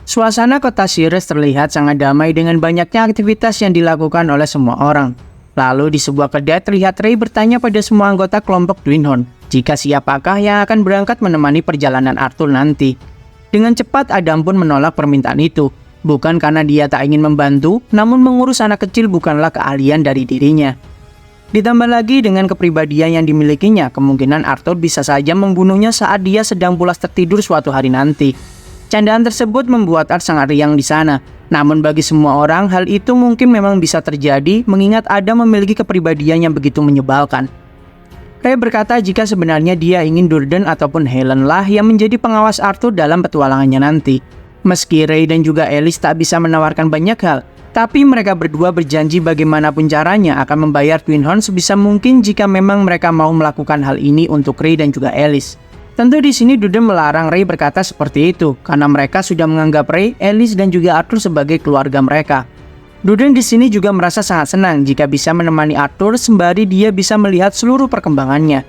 Suasana kota Ceres terlihat sangat damai dengan banyaknya aktivitas yang dilakukan oleh semua orang. Lalu di sebuah kedai terlihat Ray bertanya pada semua anggota kelompok Twinhorn jika siapakah yang akan berangkat menemani perjalanan Arthur nanti. Dengan cepat Adam pun menolak permintaan itu, bukan karena dia tak ingin membantu, namun mengurus anak kecil bukanlah keahlian dari dirinya. Ditambah lagi dengan kepribadian yang dimilikinya, kemungkinan Arthur bisa saja membunuhnya saat dia sedang pulas tertidur suatu hari nanti. Candaan tersebut membuat Art sangat riang di sana. Namun bagi semua orang, hal itu mungkin memang bisa terjadi mengingat Adam memiliki kepribadian yang begitu menyebalkan. Ray berkata jika sebenarnya dia ingin Durden ataupun Helen lah yang menjadi pengawas Arthur dalam petualangannya nanti. Meski Ray dan juga Alice tak bisa menawarkan banyak hal, tapi mereka berdua berjanji bagaimanapun caranya akan membayar Twinhorn sebisa mungkin jika memang mereka mau melakukan hal ini untuk Ray dan juga Alice. Tentu di sini Durden melarang Ray berkata seperti itu karena mereka sudah menganggap Ray, Alice dan juga Arthur sebagai keluarga mereka. Durden di sini juga merasa sangat senang jika bisa menemani Arthur sembari dia bisa melihat seluruh perkembangannya.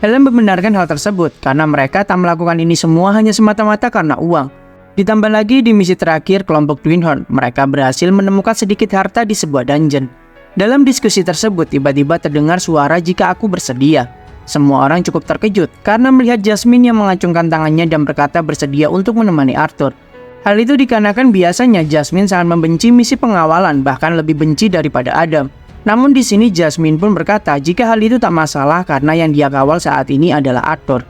Helen membenarkan hal tersebut karena mereka tak melakukan ini semua hanya semata-mata karena uang. Ditambah lagi di misi terakhir kelompok Twinhorn, mereka berhasil menemukan sedikit harta di sebuah dungeon. Dalam diskusi tersebut tiba-tiba terdengar suara jika aku bersedia. Semua orang cukup terkejut karena melihat Jasmine yang mengacungkan tangannya dan berkata bersedia untuk menemani Arthur. Hal itu dikarenakan biasanya Jasmine sangat membenci misi pengawalan, bahkan lebih benci daripada Adam. Namun di sini Jasmine pun berkata jika hal itu tak masalah karena yang dia kawal saat ini adalah Arthur.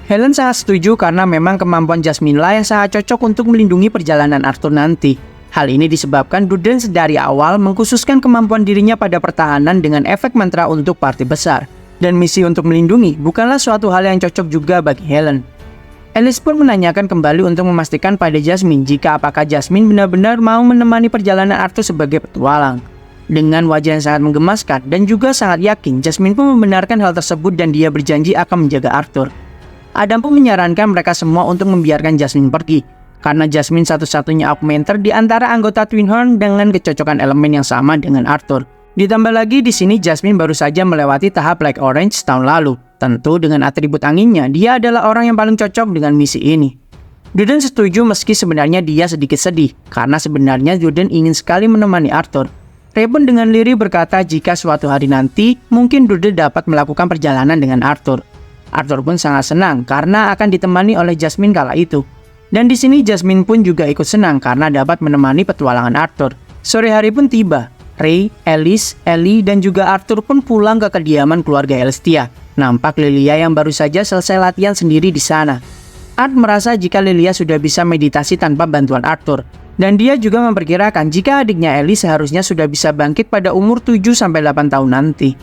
Helen sangat setuju karena memang kemampuan Jasmine lah yang sangat cocok untuk melindungi perjalanan Arthur nanti. Hal ini disebabkan Durden dari awal mengkhususkan kemampuan dirinya pada pertahanan dengan efek mantra untuk partai besar. Dan misi untuk melindungi bukanlah suatu hal yang cocok juga bagi Helen. Alice pun menanyakan kembali untuk memastikan pada Jasmine jika apakah Jasmine benar-benar mau menemani perjalanan Arthur sebagai petualang. Dengan wajah yang sangat menggemaskan dan juga sangat yakin, Jasmine pun membenarkan hal tersebut dan dia berjanji akan menjaga Arthur. Adam pun menyarankan mereka semua untuk membiarkan Jasmine pergi, karena Jasmine satu-satunya augmenter di antara anggota Twinhorn dengan kecocokan elemen yang sama dengan Arthur. Ditambah lagi di sini Jasmine baru saja melewati tahap Black Orange tahun lalu. Tentu dengan atribut anginnya, dia adalah orang yang paling cocok dengan misi ini. Durden setuju meski sebenarnya dia sedikit sedih, karena sebenarnya Durden ingin sekali menemani Arthur. Ray pun dengan lirih berkata jika suatu hari nanti, mungkin Durden dapat melakukan perjalanan dengan Arthur. Arthur pun sangat senang karena akan ditemani oleh Jasmine kala itu. Dan di sini Jasmine pun juga ikut senang karena dapat menemani petualangan Arthur. Sore hari pun tiba. Ray, Alice, Ellie, dan juga Arthur pun pulang ke kediaman keluarga Elestia. Nampak Lilia yang baru saja selesai latihan sendiri di sana. Art merasa jika Lilia sudah bisa meditasi tanpa bantuan Arthur. Dan dia juga memperkirakan jika adiknya Ellie seharusnya sudah bisa bangkit pada umur 7-8 tahun nanti.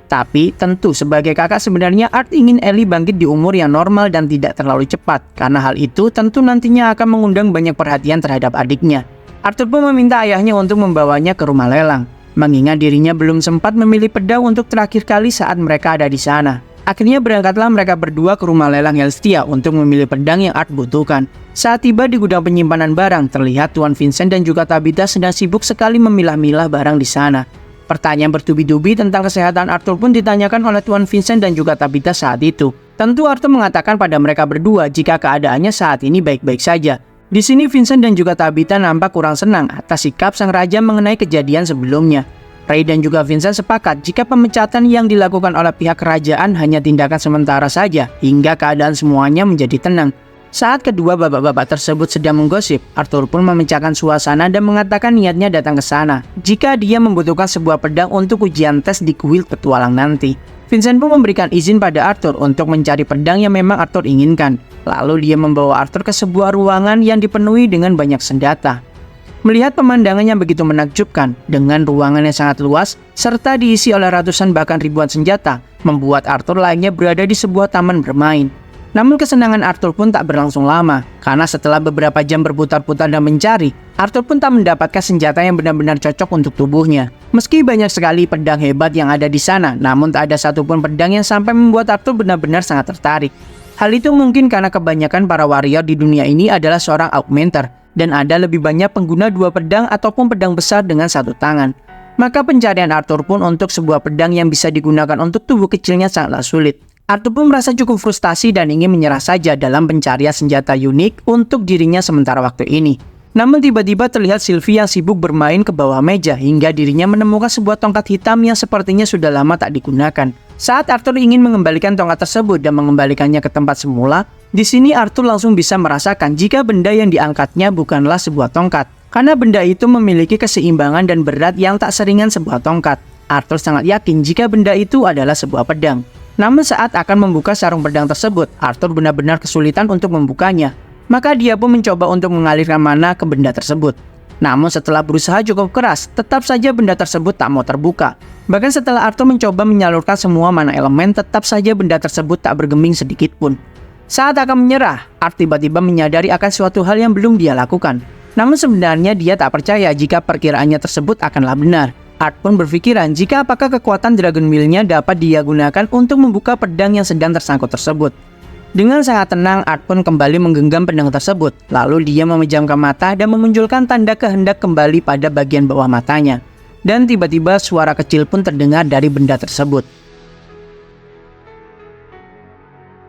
Tapi tentu sebagai kakak sebenarnya Art ingin Ellie bangkit di umur yang normal dan tidak terlalu cepat. Karena hal itu tentu nantinya akan mengundang banyak perhatian terhadap adiknya. Arthur pun meminta ayahnya untuk membawanya ke rumah lelang, mengingat dirinya belum sempat memilih pedang untuk terakhir kali saat mereka ada di sana. Akhirnya berangkatlah mereka berdua ke rumah lelang Helstia untuk memilih pedang yang Art butuhkan. Saat tiba di gudang penyimpanan barang, terlihat Tuan Vincent dan juga Tabitha sedang sibuk sekali memilah-milah barang di sana. Pertanyaan bertubi-tubi tentang kesehatan Arthur pun ditanyakan oleh Tuan Vincent dan juga Tabitha saat itu. Tentu Arthur mengatakan pada mereka berdua jika keadaannya saat ini baik-baik saja. Di sini Vincent dan juga Tabitha nampak kurang senang atas sikap sang raja mengenai kejadian sebelumnya. Ray dan juga Vincent sepakat jika pemecatan yang dilakukan oleh pihak kerajaan hanya tindakan sementara saja hingga keadaan semuanya menjadi tenang. Saat kedua bapak-bapak tersebut sedang menggosip, Arthur pun memecahkan suasana dan mengatakan niatnya datang ke sana jika dia membutuhkan sebuah pedang untuk ujian tes di kuil petualang nanti. Vincent pun memberikan izin pada Arthur untuk mencari pedang yang memang Arthur inginkan. Lalu dia membawa Arthur ke sebuah ruangan yang dipenuhi dengan banyak senjata. Melihat pemandangan yang begitu menakjubkan, dengan ruangan yang sangat luas, serta diisi oleh ratusan bahkan ribuan senjata, membuat Arthur layaknya berada di sebuah taman bermain. Namun kesenangan Arthur pun tak berlangsung lama, karena setelah beberapa jam berputar-putar dan mencari, Arthur pun tak mendapatkan senjata yang benar-benar cocok untuk tubuhnya. Meski banyak sekali pedang hebat yang ada di sana, namun tak ada satupun pedang yang sampai membuat Arthur benar-benar sangat tertarik. Hal itu mungkin karena kebanyakan para warrior di dunia ini adalah seorang augmenter, dan ada lebih banyak pengguna dua pedang ataupun pedang besar dengan satu tangan. Maka pencarian Arthur pun untuk sebuah pedang yang bisa digunakan untuk tubuh kecilnya sangatlah sulit. Arthur pun merasa cukup frustasi dan ingin menyerah saja dalam pencarian senjata unik untuk dirinya sementara waktu ini. Namun tiba-tiba terlihat Sylvie yang sibuk bermain ke bawah meja hingga dirinya menemukan sebuah tongkat hitam yang sepertinya sudah lama tak digunakan. Saat Arthur ingin mengembalikan tongkat tersebut dan mengembalikannya ke tempat semula, di sini Arthur langsung bisa merasakan jika benda yang diangkatnya bukanlah sebuah tongkat. Karena benda itu memiliki keseimbangan dan berat yang tak seringan sebuah tongkat. Arthur sangat yakin jika benda itu adalah sebuah pedang. Namun saat akan membuka sarung pedang tersebut, Arthur benar-benar kesulitan untuk membukanya. Maka dia pun mencoba untuk mengalirkan mana ke benda tersebut. Namun setelah berusaha cukup keras, tetap saja benda tersebut tak mau terbuka. Bahkan setelah Arthur mencoba menyalurkan semua mana elemen, tetap saja benda tersebut tak bergeming sedikit pun. Saat akan menyerah, Arthur tiba-tiba menyadari akan suatu hal yang belum dia lakukan. Namun sebenarnya dia tak percaya jika perkiraannya tersebut akanlah benar. Art pun berpikiran jika apakah kekuatan Dragon Wheel-nya dapat dia gunakan untuk membuka pedang yang sedang tersangkut tersebut. Dengan sangat tenang, Art pun kembali menggenggam pedang tersebut. Lalu dia memejamkan mata dan memunculkan tanda kehendak kembali pada bagian bawah matanya. Dan tiba-tiba suara kecil pun terdengar dari benda tersebut.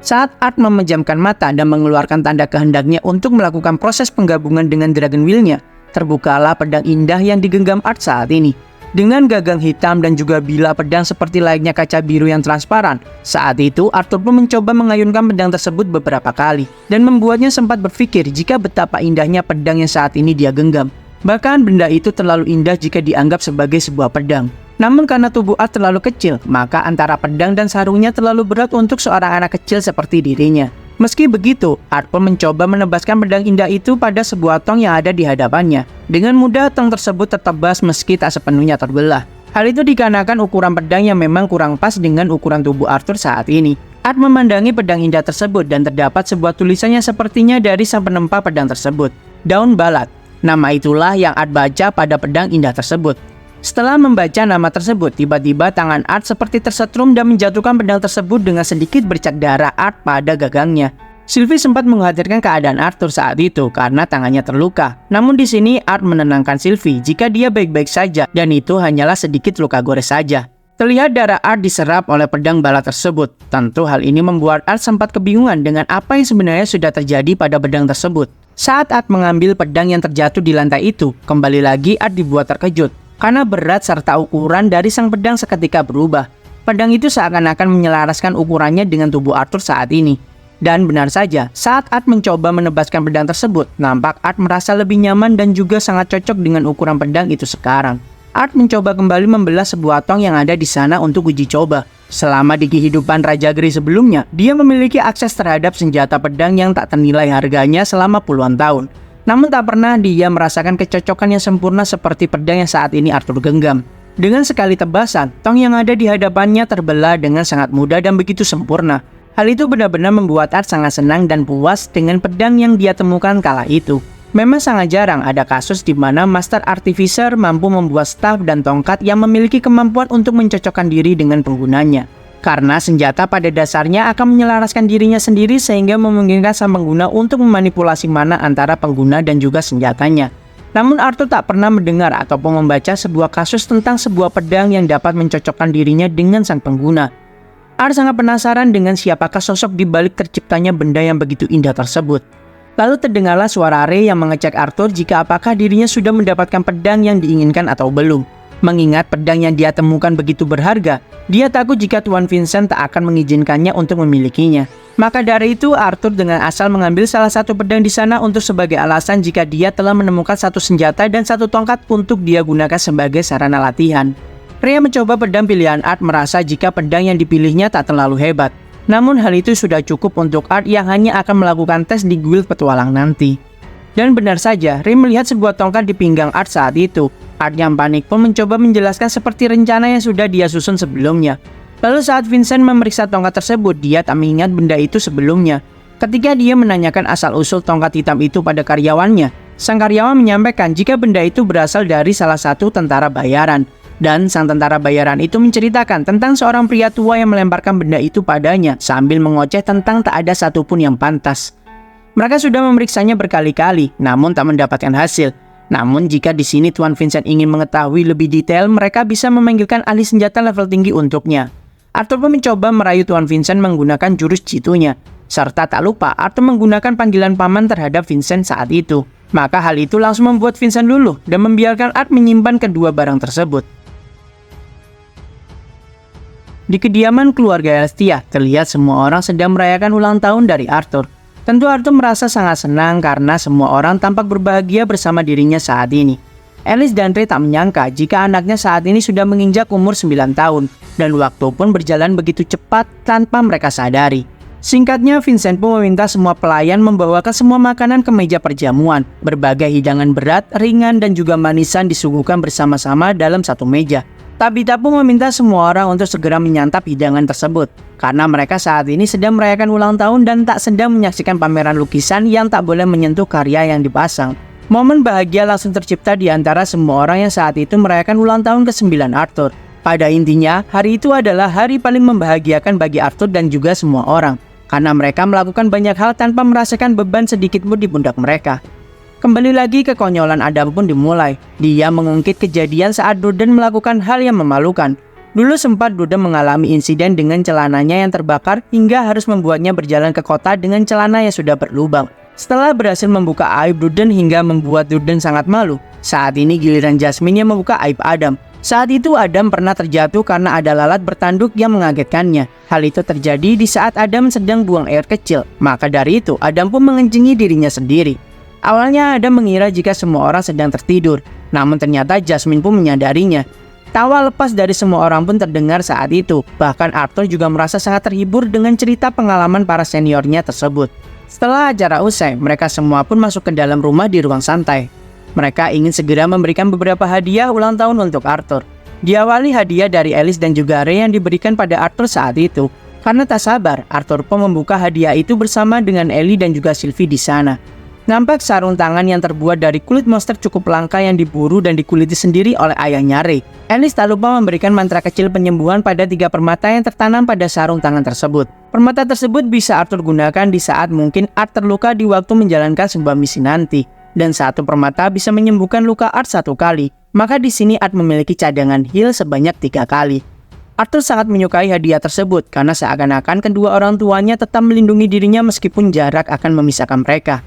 Saat Art memejamkan mata dan mengeluarkan tanda kehendaknya untuk melakukan proses penggabungan dengan Dragon Wheel-nya, terbukalah pedang indah yang digenggam Art saat ini. Dengan gagang hitam dan juga bilah pedang seperti layaknya kaca biru yang transparan. Saat itu, Arthur pun mencoba mengayunkan pedang tersebut beberapa kali dan membuatnya sempat berpikir jika betapa indahnya pedang yang saat ini dia genggam. Bahkan benda itu terlalu indah jika dianggap sebagai sebuah pedang. Namun karena tubuh Art terlalu kecil, maka antara pedang dan sarungnya terlalu berat untuk seorang anak kecil seperti dirinya. Meski begitu, Art pun mencoba menebaskan pedang indah itu pada sebuah tong yang ada di hadapannya. Dengan mudah, tong tersebut tertebas meski tak sepenuhnya terbelah. Hal itu dikarenakan ukuran pedang yang memang kurang pas dengan ukuran tubuh Arthur saat ini. Art memandangi pedang indah tersebut dan terdapat sebuah tulisan yang sepertinya dari sang penempa pedang tersebut. Daun Balat. Nama itulah yang Art baca pada pedang indah tersebut. Setelah membaca nama tersebut, tiba-tiba tangan Art seperti tersetrum dan menjatuhkan pedang tersebut dengan sedikit bercak darah Art pada gagangnya. Sylvie sempat mengkhawatirkan keadaan Arthur saat itu karena tangannya terluka. Namun di sini Art menenangkan Sylvie jika dia baik-baik saja dan itu hanyalah sedikit luka gores saja. Terlihat darah Art diserap oleh pedang bala tersebut. Tentu hal ini membuat Art sempat kebingungan dengan apa yang sebenarnya sudah terjadi pada pedang tersebut. Saat Art mengambil pedang yang terjatuh di lantai itu, kembali lagi Art dibuat terkejut. Karena berat serta ukuran dari sang pedang seketika berubah. Pedang itu seakan-akan menyelaraskan ukurannya dengan tubuh Arthur saat ini. Dan benar saja, saat Art mencoba menebaskan pedang tersebut, nampak Art merasa lebih nyaman dan juga sangat cocok dengan ukuran pedang itu sekarang. Art mencoba kembali membelah sebuah tong yang ada di sana untuk uji coba. Selama di kehidupan Raja Grey sebelumnya, dia memiliki akses terhadap senjata pedang yang tak ternilai harganya selama puluhan tahun. Namun tak pernah dia merasakan kecocokan yang sempurna seperti pedang yang saat ini Arthur genggam. Dengan sekali tebasan, tong yang ada di hadapannya terbelah dengan sangat mudah dan begitu sempurna. Hal itu benar-benar membuat Art sangat senang dan puas dengan pedang yang dia temukan kala itu. Memang sangat jarang ada kasus di mana Master Artificer mampu membuat staff dan tongkat yang memiliki kemampuan untuk mencocokkan diri dengan penggunanya. Karena senjata pada dasarnya akan menyelaraskan dirinya sendiri sehingga memungkinkan sang pengguna untuk memanipulasi mana antara pengguna dan juga senjatanya. Namun Arthur tak pernah mendengar ataupun membaca sebuah kasus tentang sebuah pedang yang dapat mencocokkan dirinya dengan sang pengguna. Art sangat penasaran dengan siapakah sosok di balik terciptanya benda yang begitu indah tersebut. Lalu terdengarlah suara Ray yang mengecek Arthur jika apakah dirinya sudah mendapatkan pedang yang diinginkan atau belum. Mengingat pedang yang dia temukan begitu berharga, dia takut jika Tuan Vincent tak akan mengizinkannya untuk memilikinya. Maka dari itu Arthur dengan asal mengambil salah satu pedang di sana untuk sebagai alasan jika dia telah menemukan satu senjata dan satu tongkat untuk dia gunakan sebagai sarana latihan. Ray mencoba pedang pilihan Art merasa jika pedang yang dipilihnya tak terlalu hebat. Namun hal itu sudah cukup untuk Art yang hanya akan melakukan tes di guild petualang nanti. Dan benar saja, Ray melihat sebuah tongkat di pinggang Art saat itu. Art yang panik pun mencoba menjelaskan seperti rencana yang sudah dia susun sebelumnya. Lalu saat Vincent memeriksa tongkat tersebut, dia tak mengingat benda itu sebelumnya. Ketika dia menanyakan asal-usul tongkat hitam itu pada karyawannya, sang karyawan menyampaikan jika benda itu berasal dari salah satu tentara bayaran. Dan sang tentara bayaran itu menceritakan tentang seorang pria tua yang melemparkan benda itu padanya sambil mengoceh tentang tak ada satupun yang pantas. Mereka sudah memeriksanya berkali-kali, namun tak mendapatkan hasil. Namun jika di sini Tuan Vincent ingin mengetahui lebih detail, mereka bisa memanggilkan ahli senjata level tinggi untuknya. Arthur pun mencoba merayu Tuan Vincent menggunakan jurus jitunya. Serta tak lupa Arthur menggunakan panggilan paman terhadap Vincent saat itu. Maka hal itu langsung membuat Vincent luluh dan membiarkan Art menyimpan kedua barang tersebut. Di kediaman keluarga Elestia, terlihat semua orang sedang merayakan ulang tahun dari Arthur. Tentu Arthur merasa sangat senang karena semua orang tampak berbahagia bersama dirinya saat ini. Alice dan Ray tak menyangka jika anaknya saat ini sudah menginjak umur 9 tahun, dan waktu pun berjalan begitu cepat tanpa mereka sadari. Singkatnya, Vincent pun meminta semua pelayan membawakan semua makanan ke meja perjamuan. Berbagai hidangan berat, ringan, dan juga manisan disuguhkan bersama-sama dalam satu meja. Tabitha pun meminta semua orang untuk segera menyantap hidangan tersebut, karena mereka saat ini sedang merayakan ulang tahun dan tak sedang menyaksikan pameran lukisan yang tak boleh menyentuh karya yang dipasang. Momen bahagia langsung tercipta di antara semua orang yang saat itu merayakan ulang tahun ke-9 Arthur. Pada intinya, hari itu adalah hari paling membahagiakan bagi Arthur dan juga semua orang, karena mereka melakukan banyak hal tanpa merasakan beban sedikit pun di pundak mereka. Kembali lagi kekonyolan Adam pun dimulai. Dia mengungkit kejadian saat Durden melakukan hal yang memalukan. Dulu sempat Durden mengalami insiden dengan celananya yang terbakar hingga harus membuatnya berjalan ke kota dengan celana yang sudah berlubang. Setelah berhasil membuka aib Durden hingga membuat Durden sangat malu, saat ini giliran Jasmine yang membuka aib Adam. Saat itu Adam pernah terjatuh karena ada lalat bertanduk yang mengagetkannya. Hal itu terjadi di saat Adam sedang buang air kecil. Maka dari itu Adam pun mengencingi dirinya sendiri. Awalnya Adam mengira jika semua orang sedang tertidur, namun ternyata Jasmine pun menyadarinya. Tawa lepas dari semua orang pun terdengar saat itu. Bahkan Arthur juga merasa sangat terhibur dengan cerita pengalaman para seniornya tersebut. Setelah acara usai, mereka semua pun masuk ke dalam rumah di ruang santai. Mereka ingin segera memberikan beberapa hadiah ulang tahun untuk Arthur. Diawali hadiah dari Alice dan juga Ray yang diberikan pada Arthur saat itu. Karena tak sabar, Arthur pun membuka hadiah itu bersama dengan Ellie dan juga Sylvie di sana. Nampak sarung tangan yang terbuat dari kulit monster cukup langka yang diburu dan dikuliti sendiri oleh ayahnya Ray. Alice tak lupa memberikan mantra kecil penyembuhan pada 3 permata yang tertanam pada sarung tangan tersebut. Permata tersebut bisa Arthur gunakan di saat mungkin Art terluka di waktu menjalankan sebuah misi nanti. Dan 1 permata bisa menyembuhkan luka Art 1 kali. Maka di sini Art memiliki cadangan heal sebanyak 3 kali. Arthur sangat menyukai hadiah tersebut karena seakan-akan kedua orang tuanya tetap melindungi dirinya meskipun jarak akan memisahkan mereka.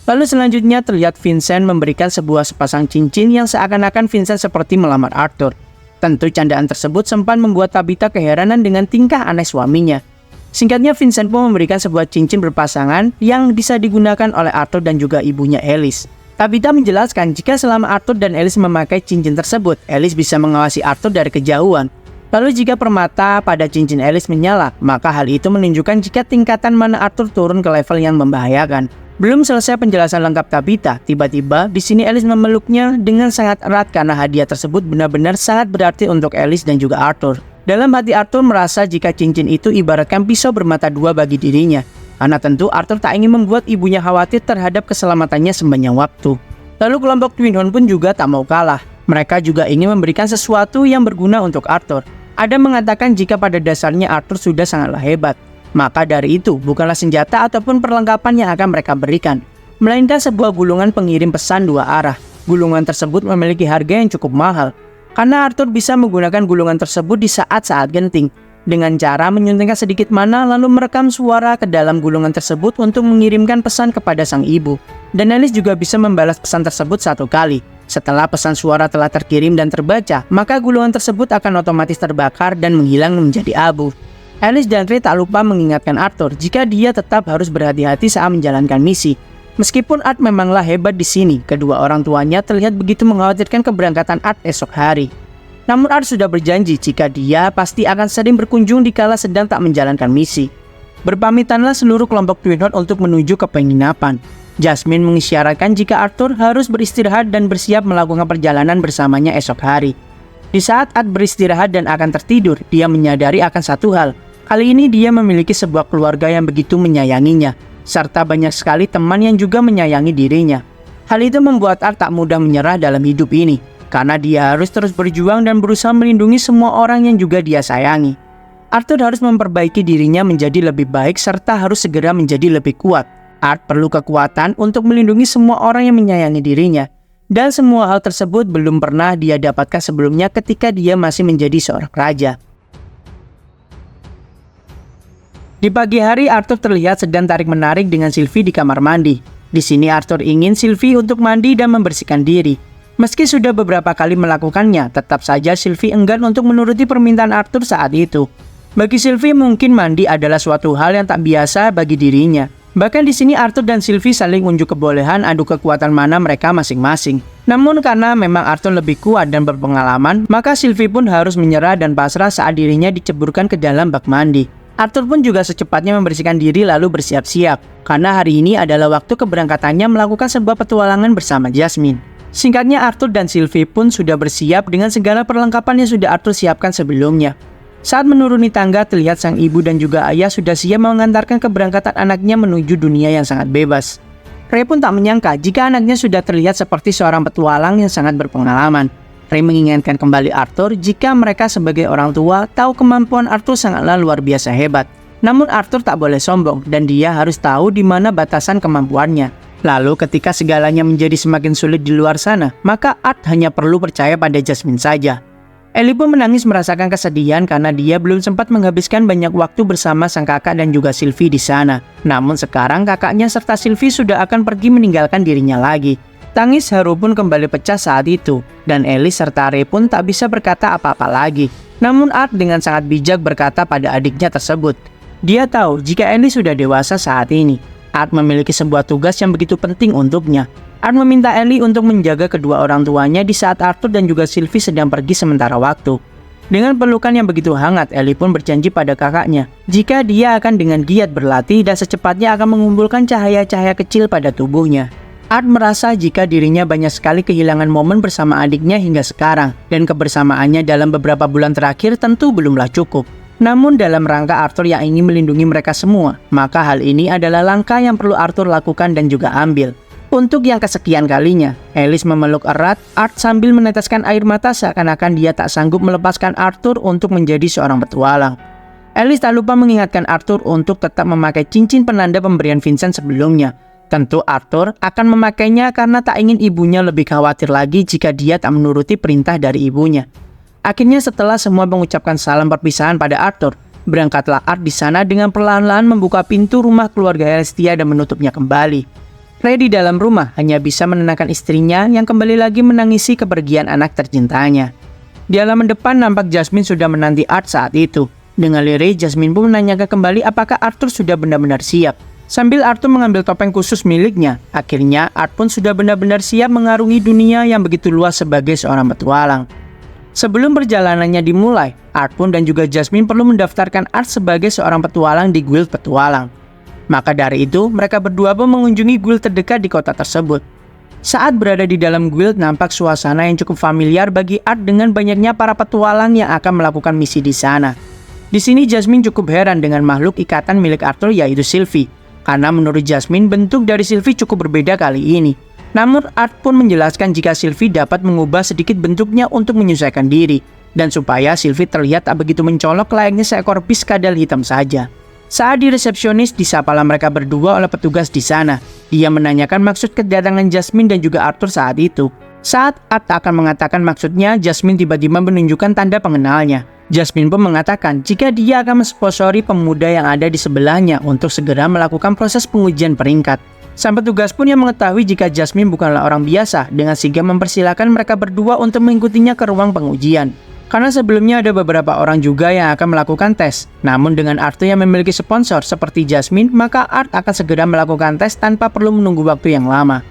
Lalu selanjutnya terlihat Vincent memberikan sebuah sepasang cincin yang seakan-akan Vincent seperti melamar Arthur. Tentu candaan tersebut sempat membuat Tabitha keheranan dengan tingkah aneh suaminya. Singkatnya, Vincent pun memberikan sebuah cincin berpasangan yang bisa digunakan oleh Arthur dan juga ibunya Alice. Tabitha menjelaskan jika selama Arthur dan Alice memakai cincin tersebut, Alice bisa mengawasi Arthur dari kejauhan. Lalu jika permata pada cincin Alice menyala, maka hal itu menunjukkan jika tingkatan mana Arthur turun ke level yang membahayakan. Belum selesai penjelasan lengkap Tabitha, tiba-tiba di sini Alice memeluknya dengan sangat erat karena hadiah tersebut benar-benar sangat berarti untuk Alice dan juga Arthur. Dalam hati Arthur merasa jika cincin itu ibaratkan pisau bermata 2 bagi dirinya. Karena tentu Arthur tak ingin membuat ibunya khawatir terhadap keselamatannya sepanjang waktu. Lalu kelompok Twin Horn pun juga tak mau kalah. Mereka juga ingin memberikan sesuatu yang berguna untuk Arthur. Adam mengatakan jika pada dasarnya Arthur sudah sangatlah hebat. Maka dari itu bukanlah senjata ataupun perlengkapan yang akan mereka berikan, melainkan sebuah gulungan pengirim pesan 2 arah. Gulungan tersebut memiliki harga yang cukup mahal, karena Arthur bisa menggunakan gulungan tersebut di saat-saat genting, dengan cara menyuntikkan sedikit mana lalu merekam suara ke dalam gulungan tersebut untuk mengirimkan pesan kepada sang ibu. Dan Alice juga bisa membalas pesan tersebut 1 kali. Setelah pesan suara telah terkirim dan terbaca, maka gulungan tersebut akan otomatis terbakar dan menghilang menjadi abu. Alice dan Ray tak lupa mengingatkan Arthur jika dia tetap harus berhati-hati saat menjalankan misi. Meskipun Art memanglah hebat di sini, kedua orang tuanya terlihat begitu mengkhawatirkan keberangkatan Art esok hari. Namun Art sudah berjanji jika dia pasti akan sering berkunjung dikala sedang tak menjalankan misi. Berpamitanlah seluruh kelompok Twin Horn untuk menuju ke penginapan. Jasmine mengisyaratkan jika Arthur harus beristirahat dan bersiap melakukan perjalanan bersamanya esok hari. Di saat Art beristirahat dan akan tertidur, dia menyadari akan satu hal. Kali ini dia memiliki sebuah keluarga yang begitu menyayanginya, serta banyak sekali teman yang juga menyayangi dirinya. Hal itu membuat Art tak mudah menyerah dalam hidup ini, karena dia harus terus berjuang dan berusaha melindungi semua orang yang juga dia sayangi. Arthur harus memperbaiki dirinya menjadi lebih baik serta harus segera menjadi lebih kuat. Art perlu kekuatan untuk melindungi semua orang yang menyayangi dirinya, dan semua hal tersebut belum pernah dia dapatkan sebelumnya ketika dia masih menjadi seorang raja. Di pagi hari, Arthur terlihat sedang tarik-menarik dengan Sylvie di kamar mandi. Di sini Arthur ingin Sylvie untuk mandi dan membersihkan diri. Meski sudah beberapa kali melakukannya, tetap saja Sylvie enggan untuk menuruti permintaan Arthur saat itu. Bagi Sylvie mungkin mandi adalah suatu hal yang tak biasa bagi dirinya. Bahkan di sini Arthur dan Sylvie saling unjuk kebolehan adu kekuatan mana mereka masing-masing. Namun karena memang Arthur lebih kuat dan berpengalaman, maka Sylvie pun harus menyerah dan pasrah saat dirinya diceburkan ke dalam bak mandi. Arthur pun juga secepatnya membersihkan diri lalu bersiap-siap, karena hari ini adalah waktu keberangkatannya melakukan sebuah petualangan bersama Jasmine. Singkatnya Arthur dan Sylvie pun sudah bersiap dengan segala perlengkapan yang sudah Arthur siapkan sebelumnya. Saat menuruni tangga, terlihat sang ibu dan juga ayah sudah siap mengantarkan keberangkatan anaknya menuju dunia yang sangat bebas. Ray pun tak menyangka jika anaknya sudah terlihat seperti seorang petualang yang sangat berpengalaman. Ray mengingatkan kembali Arthur jika mereka sebagai orang tua tahu kemampuan Arthur sangatlah luar biasa hebat. Namun Arthur tak boleh sombong dan dia harus tahu di mana batasan kemampuannya. Lalu ketika segalanya menjadi semakin sulit di luar sana, maka Art hanya perlu percaya pada Jasmine saja. Ellie pun menangis merasakan kesedihan karena dia belum sempat menghabiskan banyak waktu bersama sang kakak dan juga Sylvie di sana. Namun sekarang kakaknya serta Sylvie sudah akan pergi meninggalkan dirinya lagi. Tangis haru pun kembali pecah saat itu, dan Ellie serta Ray pun tak bisa berkata apa-apa lagi. Namun Art dengan sangat bijak berkata pada adiknya tersebut. Dia tahu jika Ellie sudah dewasa saat ini. Art memiliki sebuah tugas yang begitu penting untuknya. Art meminta Ellie untuk menjaga kedua orang tuanya di saat Arthur dan juga Sylvie sedang pergi sementara waktu. Dengan pelukan yang begitu hangat, Ellie pun berjanji pada kakaknya jika dia akan dengan giat berlatih dan secepatnya akan mengumpulkan cahaya-cahaya kecil pada tubuhnya. Art merasa jika dirinya banyak sekali kehilangan momen bersama adiknya hingga sekarang, dan kebersamaannya dalam beberapa bulan terakhir tentu belumlah cukup. Namun dalam rangka Arthur yang ingin melindungi mereka semua, maka hal ini adalah langkah yang perlu Arthur lakukan dan juga ambil. Untuk yang kesekian kalinya, Alice memeluk erat Art sambil meneteskan air mata seakan-akan dia tak sanggup melepaskan Arthur untuk menjadi seorang petualang. Alice tak lupa mengingatkan Arthur untuk tetap memakai cincin penanda pemberian Vincent sebelumnya. Tentu Arthur akan memakainya karena tak ingin ibunya lebih khawatir lagi jika dia tak menuruti perintah dari ibunya. Akhirnya setelah semua mengucapkan salam perpisahan pada Arthur, berangkatlah Art di sana dengan perlahan-lahan membuka pintu rumah keluarga Celestia dan menutupnya kembali. Ray di dalam rumah hanya bisa menenangkan istrinya yang kembali lagi menangisi kepergian anak tercintanya. Di halaman depan nampak Jasmine sudah menanti Art saat itu. Dengan lirih, Jasmine pun menanyakan kembali apakah Arthur sudah benar-benar siap. Sambil Arthur mengambil topeng khusus miliknya, akhirnya Art pun sudah benar-benar siap mengarungi dunia yang begitu luas sebagai seorang petualang. Sebelum perjalanannya dimulai, Art pun dan juga Jasmine perlu mendaftarkan Art sebagai seorang petualang di guild petualang. Maka dari itu, mereka berdua pun mengunjungi guild terdekat di kota tersebut. Saat berada di dalam guild, nampak suasana yang cukup familiar bagi Art dengan banyaknya para petualang yang akan melakukan misi di sana. Di sini Jasmine cukup heran dengan makhluk ikatan milik Arthur yaitu Sylvie, karena menurut Jasmine bentuk dari Sylvie cukup berbeda kali ini. Namun Art pun menjelaskan jika Sylvie dapat mengubah sedikit bentuknya untuk menyesuaikan diri, dan supaya Sylvie terlihat tak begitu mencolok layaknya seekor piskadal hitam saja. Saat di resepsionis, disapalah mereka berdua oleh petugas di sana. Dia menanyakan maksud kedatangan Jasmine dan juga Arthur saat itu. Saat Art akan mengatakan maksudnya, Jasmine tiba-tiba menunjukkan tanda pengenalnya. Jasmine pun mengatakan jika dia akan mensponsori pemuda yang ada di sebelahnya untuk segera melakukan proses pengujian peringkat. Sang petugas pun yang mengetahui jika Jasmine bukanlah orang biasa, dengan sigap mempersilahkan mereka berdua untuk mengikutinya ke ruang pengujian. Karena sebelumnya ada beberapa orang juga yang akan melakukan tes. Namun dengan Arthur yang memiliki sponsor seperti Jasmine, maka Art akan segera melakukan tes tanpa perlu menunggu waktu yang lama.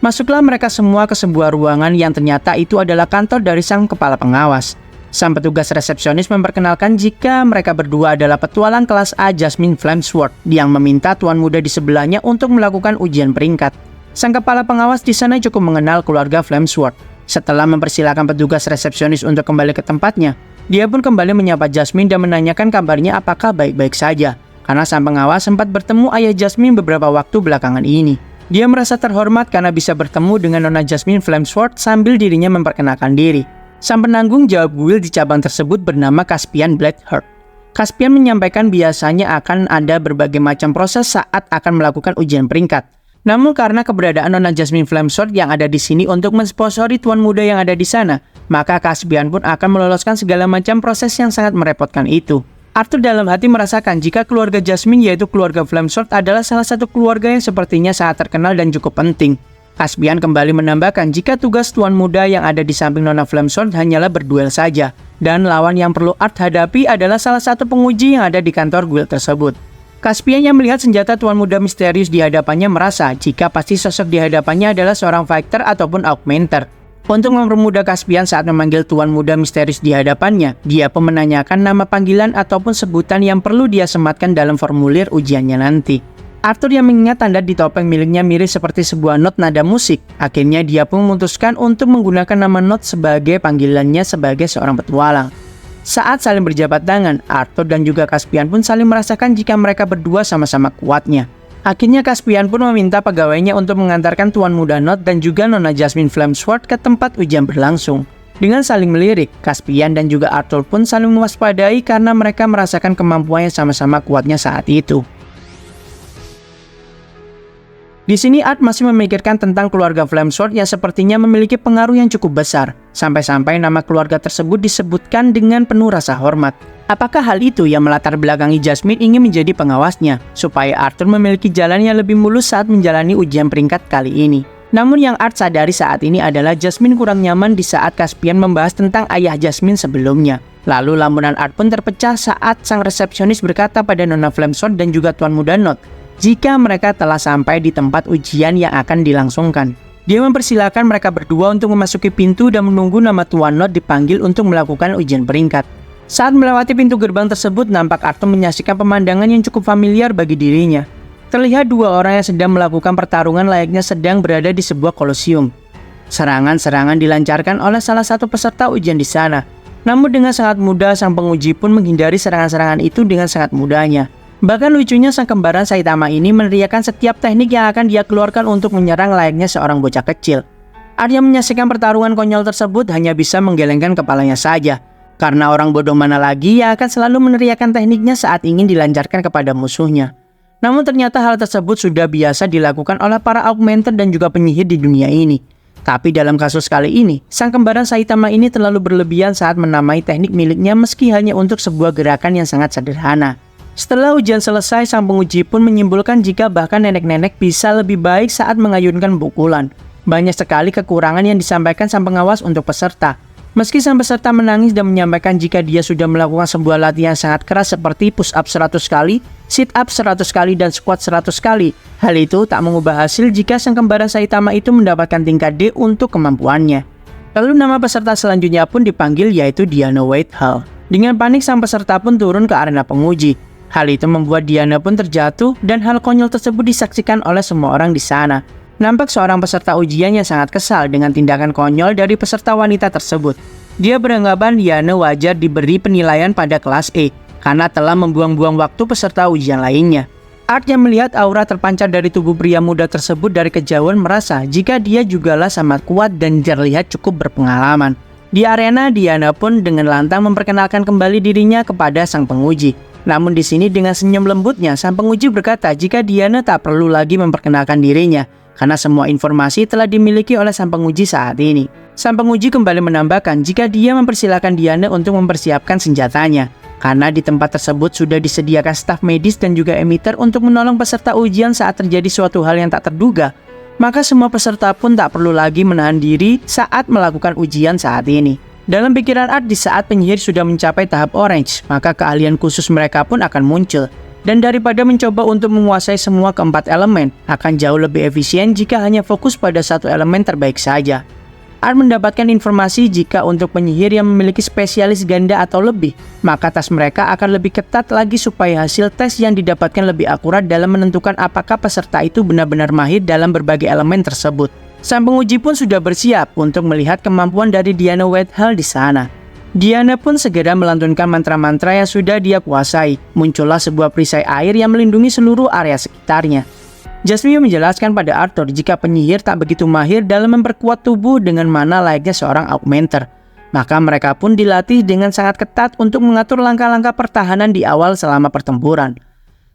Masuklah mereka semua ke sebuah ruangan yang ternyata itu adalah kantor dari sang kepala pengawas. Sang petugas resepsionis memperkenalkan jika mereka berdua adalah petualang kelas A Jasmine Flamesworth yang meminta tuan muda di sebelahnya untuk melakukan ujian peringkat. Sang kepala pengawas di sana cukup mengenal keluarga Flamesworth. Setelah mempersilahkan petugas resepsionis untuk kembali ke tempatnya, dia pun kembali menyapa Jasmine dan menanyakan kabarnya apakah baik-baik saja. Karena sang pengawas sempat bertemu ayah Jasmine beberapa waktu belakangan ini. Dia merasa terhormat karena bisa bertemu dengan Nona Jasmine Flamesworth sambil dirinya memperkenalkan diri. Sang penanggung jawab guild di cabang tersebut bernama Caspian Blackheart. Caspian menyampaikan biasanya akan ada berbagai macam proses saat akan melakukan ujian peringkat. Namun karena keberadaan Nona Jasmine Flamesworth yang ada di sini untuk mensponsori tuan muda yang ada di sana, maka Caspian pun akan meloloskan segala macam proses yang sangat merepotkan itu. Arthur dalam hati merasakan jika keluarga Jasmine yaitu keluarga Flamesword adalah salah satu keluarga yang sepertinya sangat terkenal dan cukup penting. Caspian kembali menambahkan jika tugas tuan muda yang ada di samping Nona Flamesword hanyalah berduel saja, dan lawan yang perlu Art hadapi adalah salah satu penguji yang ada di kantor guild tersebut. Caspian yang melihat senjata tuan muda misterius di hadapannya merasa jika pasti sosok di hadapannya adalah seorang fighter ataupun augmenter. Untuk mempermudah Caspian saat memanggil tuan muda misterius di hadapannya, dia pun menanyakan nama panggilan ataupun sebutan yang perlu dia sematkan dalam formulir ujiannya nanti. Arthur yang mengingat tanda di topeng miliknya mirip seperti sebuah not nada musik, akhirnya dia pun memutuskan untuk menggunakan nama not sebagai panggilannya sebagai seorang petualang. Saat saling berjabat tangan, Arthur dan juga Caspian pun saling merasakan jika mereka berdua sama-sama kuatnya. Akhirnya Caspian pun meminta pegawainya untuk mengantarkan Tuan Muda Not dan juga Nona Jasmine Flamesword ke tempat ujian berlangsung. Dengan saling melirik, Caspian dan juga Arthur pun saling mewaspadai karena mereka merasakan kemampuannya sama-sama kuatnya saat itu. Di sini Art masih memikirkan tentang keluarga Flamesword yang sepertinya memiliki pengaruh yang cukup besar, sampai-sampai nama keluarga tersebut disebutkan dengan penuh rasa hormat. Apakah hal itu yang melatar belakangi Jasmine ingin menjadi pengawasnya, supaya Arthur memiliki jalan yang lebih mulus saat menjalani ujian peringkat kali ini? Namun yang Art sadari saat ini adalah Jasmine kurang nyaman di saat Caspian membahas tentang ayah Jasmine sebelumnya. Lalu lamunan Art pun terpecah saat sang resepsionis berkata pada Nona Flamesword dan juga Tuan Muda Not, jika mereka telah sampai di tempat ujian yang akan dilangsungkan. Dia mempersilahkan mereka berdua untuk memasuki pintu dan menunggu nama Tuan Not dipanggil untuk melakukan ujian peringkat. Saat melewati pintu gerbang tersebut, nampak Arthur menyaksikan pemandangan yang cukup familiar bagi dirinya. Terlihat dua orang yang sedang melakukan pertarungan layaknya sedang berada di sebuah kolosium. Serangan-serangan dilancarkan oleh salah satu peserta ujian di sana. Namun dengan sangat mudah, sang penguji pun menghindari serangan-serangan itu dengan sangat mudahnya. Bahkan lucunya sang kembaran Saitama ini meneriakkan setiap teknik yang akan dia keluarkan untuk menyerang layaknya seorang bocah kecil. Arya menyaksikan pertarungan konyol tersebut hanya bisa menggelengkan kepalanya saja. Karena orang bodoh mana lagi yang akan selalu meneriakkan tekniknya saat ingin dilancarkan kepada musuhnya. Namun ternyata hal tersebut sudah biasa dilakukan oleh para augmenter dan juga penyihir di dunia ini. Tapi dalam kasus kali ini, sang kembaran Saitama ini terlalu berlebihan saat menamai teknik miliknya meski hanya untuk sebuah gerakan yang sangat sederhana. Setelah ujian selesai, sang penguji pun menyimpulkan jika bahkan nenek-nenek bisa lebih baik saat mengayunkan pukulan. Banyak sekali kekurangan yang disampaikan sang pengawas untuk peserta. Meski sang peserta menangis dan menyampaikan jika dia sudah melakukan sebuah latihan sangat keras seperti push up 100 kali, sit up 100 kali, dan squat 100 kali. Hal itu tak mengubah hasil jika sang kembaran Saitama itu mendapatkan tingkat D untuk kemampuannya. Lalu nama peserta selanjutnya pun dipanggil yaitu Diana Whitehall. Dengan panik sang peserta pun turun ke arena penguji. Hal itu membuat Diana pun terjatuh dan hal konyol tersebut disaksikan oleh semua orang di sana. Nampak seorang peserta ujian yang sangat kesal dengan tindakan konyol dari peserta wanita tersebut. Dia beranggapan Diana wajar diberi penilaian pada kelas E karena telah membuang-buang waktu peserta ujian lainnya. Art yang melihat aura terpancar dari tubuh pria muda tersebut dari kejauhan merasa jika dia jugalah sangat kuat dan terlihat cukup berpengalaman. Di arena, Diana pun dengan lantang memperkenalkan kembali dirinya kepada sang penguji. Namun di sini dengan senyum lembutnya, sang penguji berkata jika Diana tak perlu lagi memperkenalkan dirinya, karena semua informasi telah dimiliki oleh sang penguji saat ini. Sang penguji kembali menambahkan jika dia mempersilahkan Diana untuk mempersiapkan senjatanya, karena di tempat tersebut sudah disediakan staf medis dan juga emitter untuk menolong peserta ujian saat terjadi suatu hal yang tak terduga. Maka semua peserta pun tak perlu lagi menahan diri saat melakukan ujian saat ini. Dalam pikiran Art, di saat penyihir sudah mencapai tahap orange, maka keahlian khusus mereka pun akan muncul. Dan daripada mencoba untuk menguasai semua keempat elemen, akan jauh lebih efisien jika hanya fokus pada satu elemen terbaik saja. Art mendapatkan informasi jika untuk penyihir yang memiliki spesialis ganda atau lebih, maka tes mereka akan lebih ketat lagi supaya hasil tes yang didapatkan lebih akurat dalam menentukan apakah peserta itu benar-benar mahir dalam berbagai elemen tersebut. Sang penguji pun sudah bersiap untuk melihat kemampuan dari Diana Whitehall di sana. Diana pun segera melantunkan mantra-mantra yang sudah dia kuasai. Muncullah sebuah perisai air yang melindungi seluruh area sekitarnya. Jasmine menjelaskan pada Arthur jika penyihir tak begitu mahir dalam memperkuat tubuh dengan mana layaknya seorang augmenter. Maka mereka pun dilatih dengan sangat ketat untuk mengatur langkah-langkah pertahanan di awal selama pertempuran.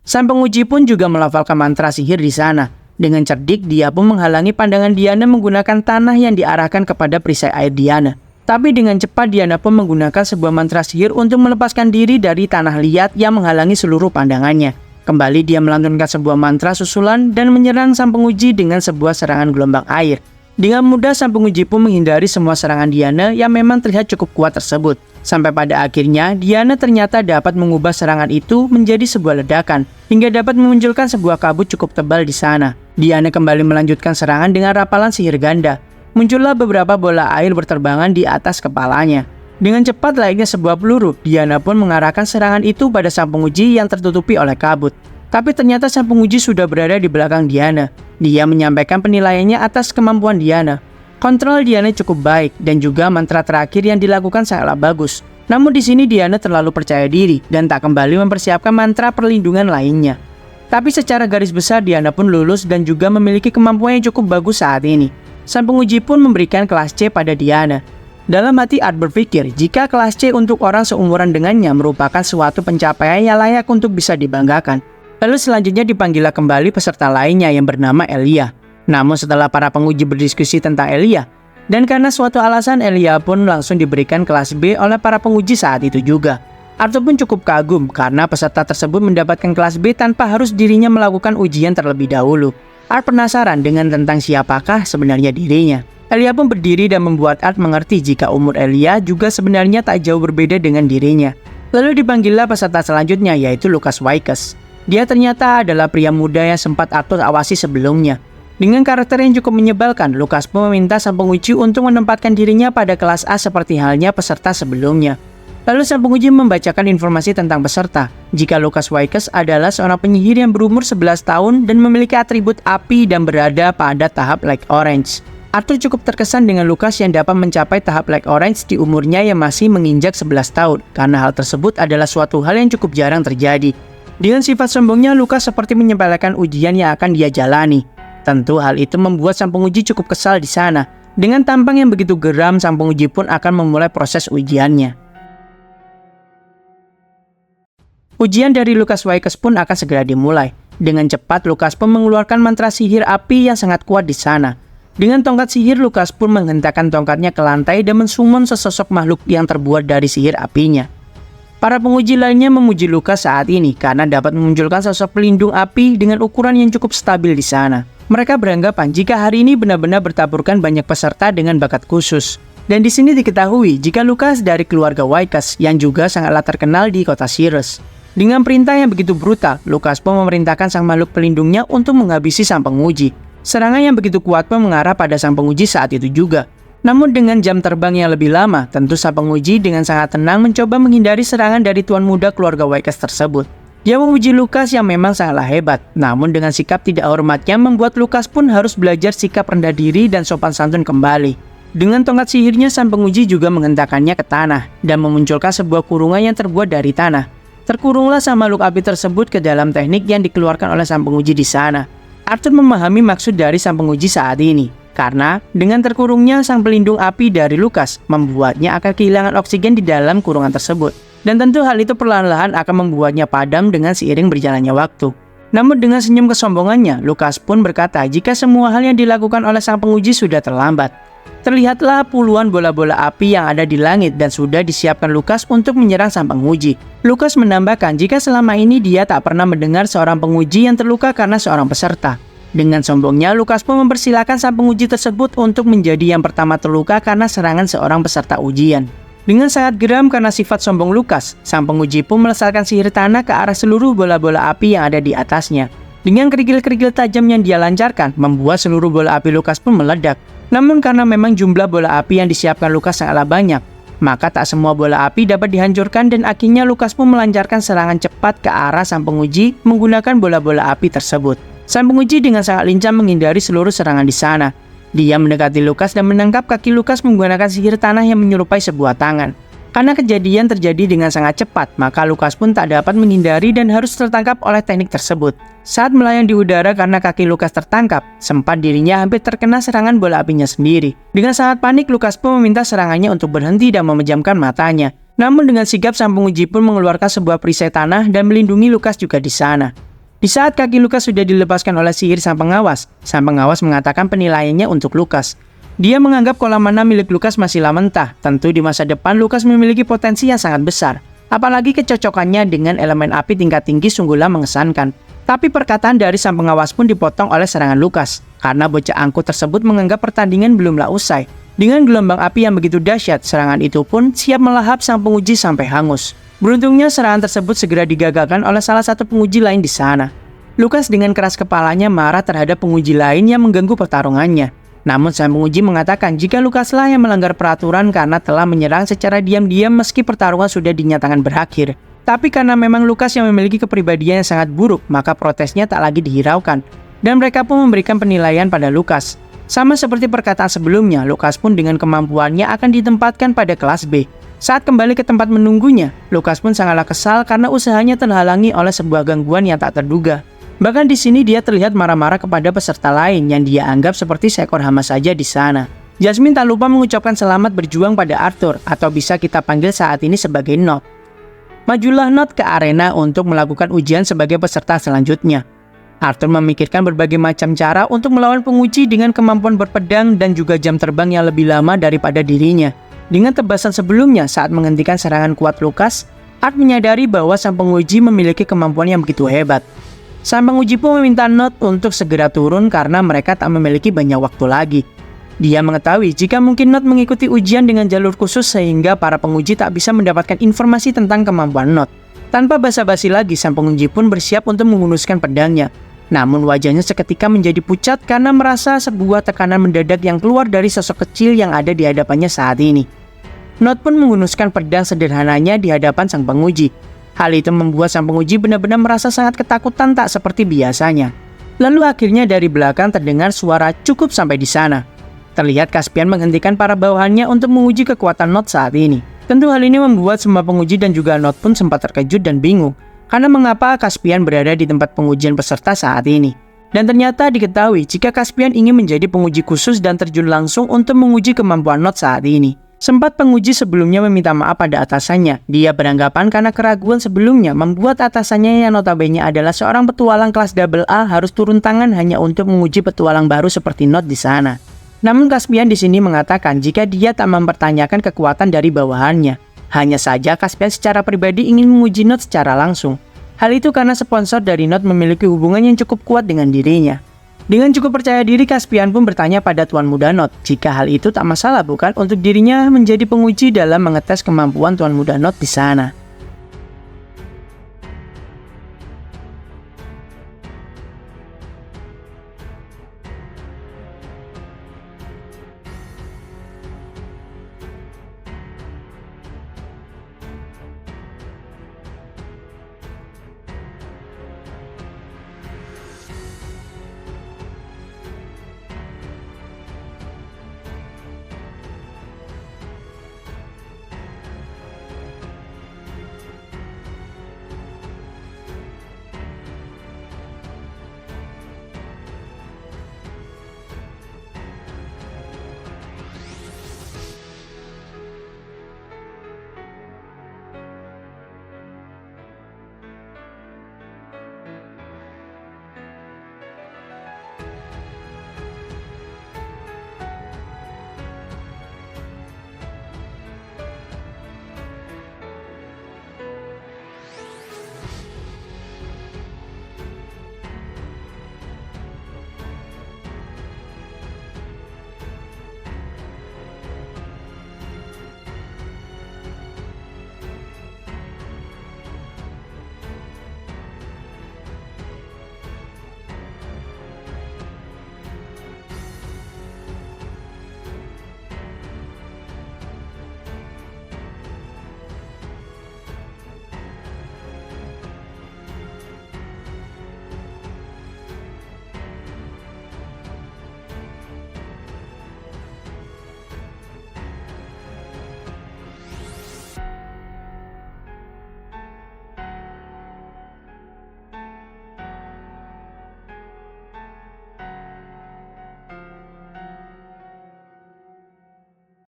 Sang penguji pun juga melafalkan mantra sihir di sana. Dengan cerdik, dia pun menghalangi pandangan Diana menggunakan tanah yang diarahkan kepada perisai air Diana. Tapi dengan cepat Diana pun menggunakan sebuah mantra sihir untuk melepaskan diri dari tanah liat yang menghalangi seluruh pandangannya. Kembali dia melantunkan sebuah mantra susulan dan menyerang sang penguji dengan sebuah serangan gelombang air. Dengan mudah sang penguji pun menghindari semua serangan Diana yang memang terlihat cukup kuat tersebut. Sampai pada akhirnya Diana ternyata dapat mengubah serangan itu menjadi sebuah ledakan, hingga dapat memunculkan sebuah kabut cukup tebal di sana. Diana kembali melanjutkan serangan dengan rapalan sihir ganda. Muncullah beberapa bola air berterbangan di atas kepalanya. Dengan cepat layaknya sebuah peluru, Diana pun mengarahkan serangan itu pada sang penguji yang tertutupi oleh kabut. Tapi ternyata sang penguji sudah berada di belakang Diana. Dia menyampaikan penilaiannya atas kemampuan Diana. Kontrol Diana cukup baik dan juga mantra terakhir yang dilakukan sangatlah bagus. Namun di sini Diana terlalu percaya diri dan tak kembali mempersiapkan mantra perlindungan lainnya. Tapi secara garis besar Diana pun lulus dan juga memiliki kemampuan yang cukup bagus saat ini. Sang penguji pun memberikan kelas C pada Diana. Dalam hati Art berpikir jika kelas C untuk orang seumuran dengannya merupakan suatu pencapaian yang layak untuk bisa dibanggakan. Lalu selanjutnya dipanggillah kembali peserta lainnya yang bernama Elia. Namun setelah para penguji berdiskusi tentang Elia, dan karena suatu alasan Elia pun langsung diberikan kelas B oleh para penguji saat itu juga. Arthur pun cukup kagum karena peserta tersebut mendapatkan kelas B tanpa harus dirinya melakukan ujian terlebih dahulu. Art penasaran dengan tentang siapakah sebenarnya dirinya. Elia pun berdiri dan membuat Art mengerti jika umur Elia juga sebenarnya tak jauh berbeda dengan dirinya. Lalu dipanggillah peserta selanjutnya yaitu Lucas Wycus. Dia ternyata adalah pria muda yang sempat Arthur awasi sebelumnya. Dengan karakter yang cukup menyebalkan, Lucas pun meminta sang penguji untuk menempatkan dirinya pada kelas A seperti halnya peserta sebelumnya. Lalu sang penguji membacakan informasi tentang peserta. Jika Lucas Wycus adalah seorang penyihir yang berumur 11 tahun dan memiliki atribut api dan berada pada tahap Like Orange. Arthur cukup terkesan dengan Lucas yang dapat mencapai tahap Like Orange di umurnya yang masih menginjak 11 tahun, karena hal tersebut adalah suatu hal yang cukup jarang terjadi. Dengan sifat sombongnya, Lucas seperti menyepelekan ujian yang akan dia jalani. Tentu hal itu membuat sang penguji cukup kesal di sana. Dengan tampang yang begitu geram, sang penguji pun akan memulai proses ujiannya. Ujian dari Lucas Wycus pun akan segera dimulai. Dengan cepat, Lucas pun mengeluarkan mantra sihir api yang sangat kuat di sana. Dengan tongkat sihir, Lucas pun menghentakkan tongkatnya ke lantai dan mensummon sesosok makhluk yang terbuat dari sihir apinya. Para penguji lainnya memuji Lucas saat ini karena dapat memunculkan sosok pelindung api dengan ukuran yang cukup stabil di sana. Mereka beranggapan jika hari ini benar-benar bertaburkan banyak peserta dengan bakat khusus. Dan di sini diketahui jika Lucas dari keluarga Wycus yang juga sangatlah terkenal di kota Sirius. Dengan perintah yang begitu brutal, Lucas pun memerintahkan sang makhluk pelindungnya untuk menghabisi sang penguji. Serangan yang begitu kuat pun mengarah pada sang penguji saat itu juga. Namun dengan jam terbang yang lebih lama, tentu sang penguji dengan sangat tenang mencoba menghindari serangan dari tuan muda keluarga Wycus tersebut. Dia memuji Lucas yang memang sangatlah hebat, namun dengan sikap tidak hormatnya membuat Lucas pun harus belajar sikap rendah diri dan sopan santun kembali. Dengan tongkat sihirnya, sang penguji juga menghentakkannya ke tanah dan memunculkan sebuah kurungan yang terbuat dari tanah. Terkurunglah sang makhluk api tersebut ke dalam teknik yang dikeluarkan oleh sang penguji di sana. Arthur memahami maksud dari sang penguji saat ini, karena dengan terkurungnya sang pelindung api dari Lucas membuatnya akan kehilangan oksigen di dalam kurungan tersebut. Dan tentu hal itu perlahan-lahan akan membuatnya padam dengan seiring berjalannya waktu. Namun dengan senyum kesombongannya, Lucas pun berkata jika semua hal yang dilakukan oleh sang penguji sudah terlambat. Terlihatlah puluhan bola-bola api yang ada di langit dan sudah disiapkan Lucas untuk menyerang sang penguji. Lucas menambahkan jika selama ini dia tak pernah mendengar seorang penguji yang terluka karena seorang peserta. Dengan sombongnya, Lucas pun mempersilahkan sang penguji tersebut untuk menjadi yang pertama terluka karena serangan seorang peserta ujian. Dengan sangat geram karena sifat sombong Lucas, sang penguji pun melesatkan sihir tanah ke arah seluruh bola-bola api yang ada di atasnya. Dengan kerikil-kerikil tajam yang dia lancarkan, membuat seluruh bola api Lucas pun meledak. Namun karena memang jumlah bola api yang disiapkan Lucas sangatlah banyak, maka tak semua bola api dapat dihancurkan dan akhirnya Lucas pun melancarkan serangan cepat ke arah sang penguji menggunakan bola-bola api tersebut. Sang penguji dengan sangat lincah menghindari seluruh serangan di sana. Dia mendekati Lucas dan menangkap kaki Lucas menggunakan sihir tanah yang menyerupai sebuah tangan. Karena kejadian terjadi dengan sangat cepat, maka Lucas pun tak dapat menghindari dan harus tertangkap oleh teknik tersebut. Saat melayang di udara karena kaki Lucas tertangkap, sempat dirinya hampir terkena serangan bola apinya sendiri. Dengan sangat panik, Lucas pun meminta serangannya untuk berhenti dan memejamkan matanya. Namun dengan sigap, sang penguji pun mengeluarkan sebuah perisai tanah dan melindungi Lucas juga di sana. Di saat kaki Lucas sudah dilepaskan oleh sihir sang pengawas mengatakan penilaiannya untuk Lucas. Dia menganggap kolam mana milik Lukas masihlah mentah. Tentu di masa depan Lukas memiliki potensi yang sangat besar. Apalagi kecocokannya dengan elemen api tingkat tinggi sungguhlah mengesankan. Tapi perkataan dari sang pengawas pun dipotong oleh serangan Lukas. Karena bocah angkuh tersebut menganggap pertandingan belumlah usai. Dengan gelombang api yang begitu dahsyat, serangan itu pun siap melahap sang penguji sampai hangus. Beruntungnya serangan tersebut segera digagalkan oleh salah satu penguji lain di sana. Lukas dengan keras kepalanya marah terhadap penguji lain yang mengganggu pertarungannya. Namun sang penguji mengatakan jika Lukaslah yang melanggar peraturan karena telah menyerang secara diam-diam meski pertarungan sudah dinyatakan berakhir. Tapi karena memang Lukas yang memiliki kepribadian yang sangat buruk, maka protesnya tak lagi dihiraukan. Dan mereka pun memberikan penilaian pada Lukas. Sama seperti perkataan sebelumnya, Lukas pun dengan kemampuannya akan ditempatkan pada kelas B. Saat kembali ke tempat menunggunya, Lukas pun sangatlah kesal karena usahanya terhalangi oleh sebuah gangguan yang tak terduga. Bahkan di sini dia terlihat marah-marah kepada peserta lain yang dia anggap seperti seekor hama saja di sana. Jasmine tak lupa mengucapkan selamat berjuang pada Arthur, atau bisa kita panggil saat ini sebagai Note. Majulah Note ke arena untuk melakukan ujian sebagai peserta selanjutnya. Arthur memikirkan berbagai macam cara untuk melawan penguji dengan kemampuan berpedang dan juga jam terbang yang lebih lama daripada dirinya. Dengan tebasan sebelumnya saat menghentikan serangan kuat Lukas, Art menyadari bahwa sang penguji memiliki kemampuan yang begitu hebat. Sang penguji pun meminta Note untuk segera turun karena mereka tak memiliki banyak waktu lagi. Dia mengetahui jika mungkin Note mengikuti ujian dengan jalur khusus sehingga para penguji tak bisa mendapatkan informasi tentang kemampuan Note. Tanpa basa-basi lagi, sang penguji pun bersiap untuk menghunuskan pedangnya. Namun wajahnya seketika menjadi pucat karena merasa sebuah tekanan mendadak yang keluar dari sosok kecil yang ada di hadapannya saat ini. Note pun menghunuskan pedang sederhananya di hadapan sang penguji. Hal itu membuat sang penguji benar-benar merasa sangat ketakutan tak seperti biasanya. Lalu akhirnya dari belakang terdengar suara cukup sampai di sana. Terlihat Caspian menghentikan para bawahannya untuk menguji kekuatan Note saat ini. Tentu hal ini membuat semua penguji dan juga Note pun sempat terkejut dan bingung. Karena mengapa Caspian berada di tempat pengujian peserta saat ini. Dan ternyata diketahui jika Caspian ingin menjadi penguji khusus dan terjun langsung untuk menguji kemampuan Note saat ini. Sempat penguji sebelumnya meminta maaf pada atasannya. Dia beranggapan karena keraguan sebelumnya membuat atasannya yang notabene adalah seorang petualang kelas double A harus turun tangan hanya untuk menguji petualang baru seperti Note di sana. Namun Caspian di sini mengatakan jika dia tak mempertanyakan kekuatan dari bawahannya. Hanya saja Caspian secara pribadi ingin menguji Note secara langsung. Hal itu karena sponsor dari Note memiliki hubungan yang cukup kuat dengan dirinya. Dengan cukup percaya diri, Caspian pun bertanya pada Tuan Muda Note jika hal itu tak masalah bukan untuk dirinya menjadi penguji dalam mengetes kemampuan Tuan Muda Note di sana.